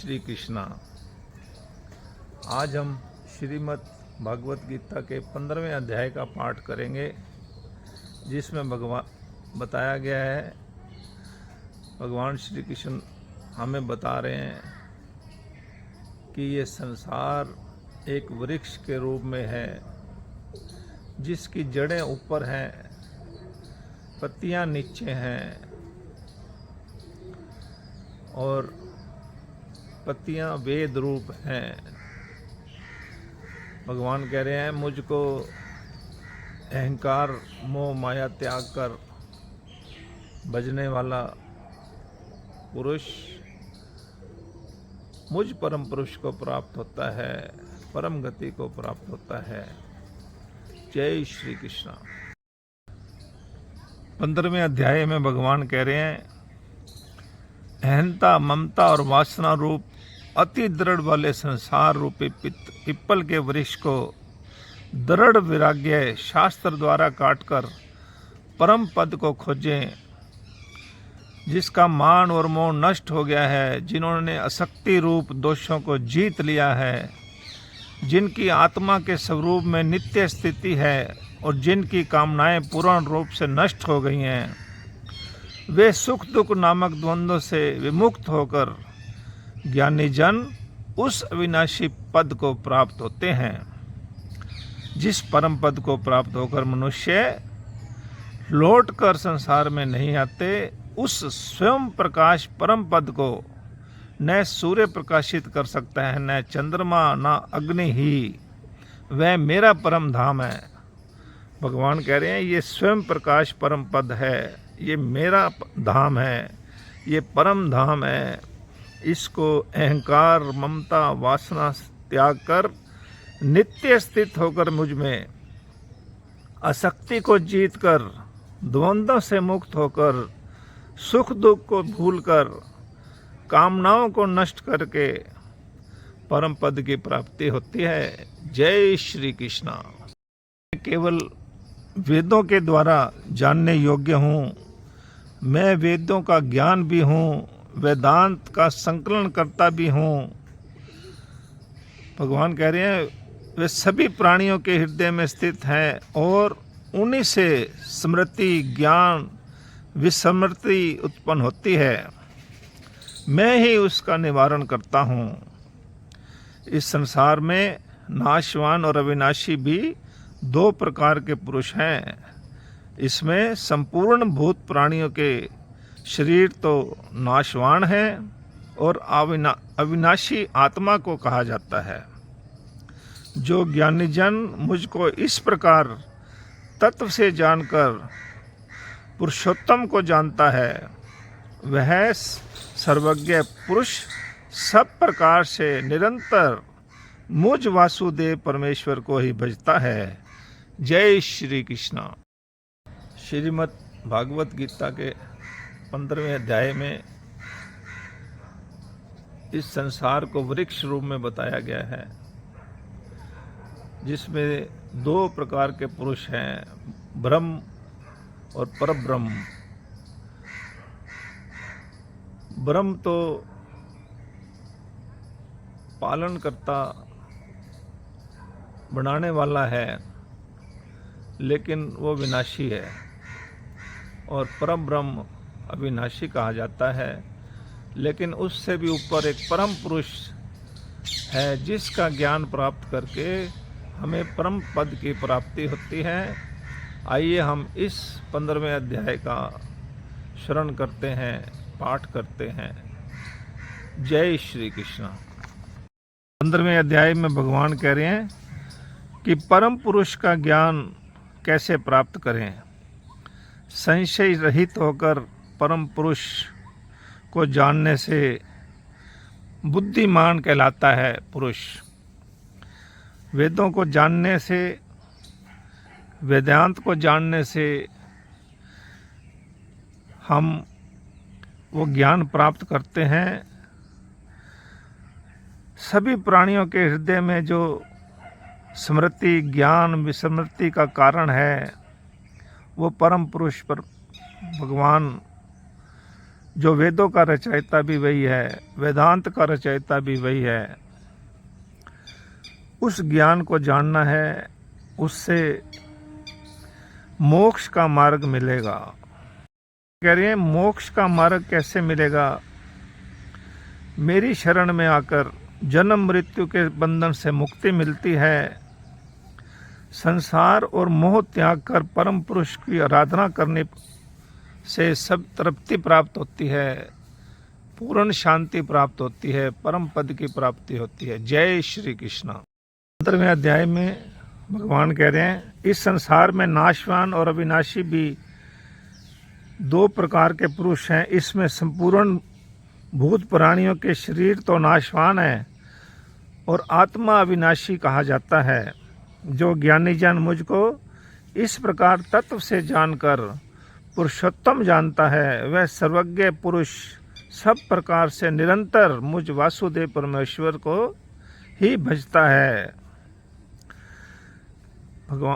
श्री कृष्णा। आज हम श्रीमद् भागवत गीता के 15वें अध्याय का पाठ करेंगे, जिसमें बताया गया है, भगवान श्री कृष्ण हमें बता रहे हैं कि ये संसार एक वृक्ष के रूप में है, जिसकी जड़ें ऊपर हैं, पत्तियां नीचे हैं और पत्तियां वेद रूप हैं। भगवान कह रहे हैं, मुझको अहंकार मोह माया त्याग कर भजने वाला पुरुष मुझ परम पुरुष को प्राप्त होता है, परम गति को प्राप्त होता है। जय श्री कृष्ण। 15वें अध्याय में भगवान कह रहे हैं, अहंता ममता और वासना रूप अति दृढ़ वाले संसार रूपी पिप्पल के वृक्ष को दृढ़ वैराग्य शास्त्र द्वारा काटकर परम पद को खोजें, जिसका मान और मोह नष्ट हो गया है, जिन्होंने असक्ति रूप दोषों को जीत लिया है, जिनकी आत्मा के स्वरूप में नित्य स्थिति है और जिनकी कामनाएं पूर्ण रूप से नष्ट हो गई हैं। वे सुख दुख नामक द्वंद्वों से विमुक्त होकर ज्ञानी जन उस अविनाशी पद को प्राप्त होते हैं। जिस परम पद को प्राप्त होकर मनुष्य लौट कर संसार में नहीं आते, उस स्वयं प्रकाश परम पद को न सूर्य प्रकाशित कर सकता है, न चंद्रमा, न अग्नि ही। वह मेरा परम धाम है। भगवान कह रहे हैं, ये स्वयं प्रकाश परम पद है, ये मेरा धाम है, ये परम धाम है। इसको अहंकार ममता वासना त्याग कर नित्य स्थित होकर मुझ में आसक्ति को जीतकर द्वंद्वों से मुक्त होकर सुख दुख को भूलकर कामनाओं को नष्ट करके परम पद की प्राप्ति होती है। जय श्री कृष्णा। केवल वेदों के द्वारा जानने योग्य हूँ, मैं वेदों का ज्ञान भी हूँ, वेदांत का संकलन करता भी हूँ। भगवान कह रहे हैं, वे सभी प्राणियों के हृदय में स्थित हैं और उन्हीं से स्मृति ज्ञान विस्मृति उत्पन्न होती है। मैं ही उसका निवारण करता हूँ। इस संसार में नाशवान और अविनाशी भी दो प्रकार के पुरुष हैं। इसमें संपूर्ण भूत प्राणियों के शरीर तो नाशवान है और अविनाशी आत्मा को कहा जाता है। जो ज्ञानी जन मुझको इस प्रकार तत्व से जानकर पुरुषोत्तम को जानता है, वह सर्वज्ञ पुरुष सब प्रकार से निरंतर मुझ वासुदेव परमेश्वर को ही भजता है। जय श्री कृष्णा। श्रीमद् भागवत गीता के 15वें अध्याय में इस संसार को वृक्ष रूप में बताया गया है, जिसमें दो प्रकार के पुरुष हैं, ब्रह्म और परब्रह्म। ब्रह्म तो पालन करता बनाने वाला है, लेकिन वो विनाशी है, और परम ब्रह्म अविनाशी कहा जाता है, लेकिन उससे भी ऊपर एक परम पुरुष है, जिसका ज्ञान प्राप्त करके हमें परम पद की प्राप्ति होती है। आइए हम इस 15वें अध्याय का श्रवण करते हैं, पाठ करते हैं। जय श्री कृष्ण। 15वें अध्याय में भगवान कह रहे हैं कि परम पुरुष का ज्ञान कैसे प्राप्त करें। संशय रहित होकर परम पुरुष को जानने से बुद्धिमान कहलाता है पुरुष। वेदों को जानने से, वेदांत को जानने से हम वो ज्ञान प्राप्त करते हैं। सभी प्राणियों के हृदय में जो स्मृति ज्ञान विस्मृति का कारण है, वो परम पुरुष पर भगवान जो वेदों का रचयिता भी वही है, वेदांत का रचयिता भी वही है। उस ज्ञान को जानना है, उससे मोक्ष का मार्ग मिलेगा। कह रहे हैं मोक्ष का मार्ग कैसे मिलेगा? मेरी शरण में आकर जन्म मृत्यु के बंधन से मुक्ति मिलती है। संसार और मोह त्याग कर परम पुरुष की आराधना करने से सब तृप्ति प्राप्त होती है, पूर्ण शांति प्राप्त होती है, परम पद की प्राप्ति होती है। जय श्री कृष्ण। 15वें अध्याय में भगवान कह रहे हैं इस संसार में नाशवान और अविनाशी भी दो प्रकार के पुरुष हैं। इसमें संपूर्ण भूत प्राणियों के शरीर तो नाशवान है और आत्मा अविनाशी कहा जाता है। जो ज्ञानी जन मुझको इस प्रकार तत्व से जानकर पुरुषोत्तम जानता है, वह सर्वज्ञ पुरुष सब प्रकार से निरंतर मुझ वासुदेव परमेश्वर को ही भजता है। भगवान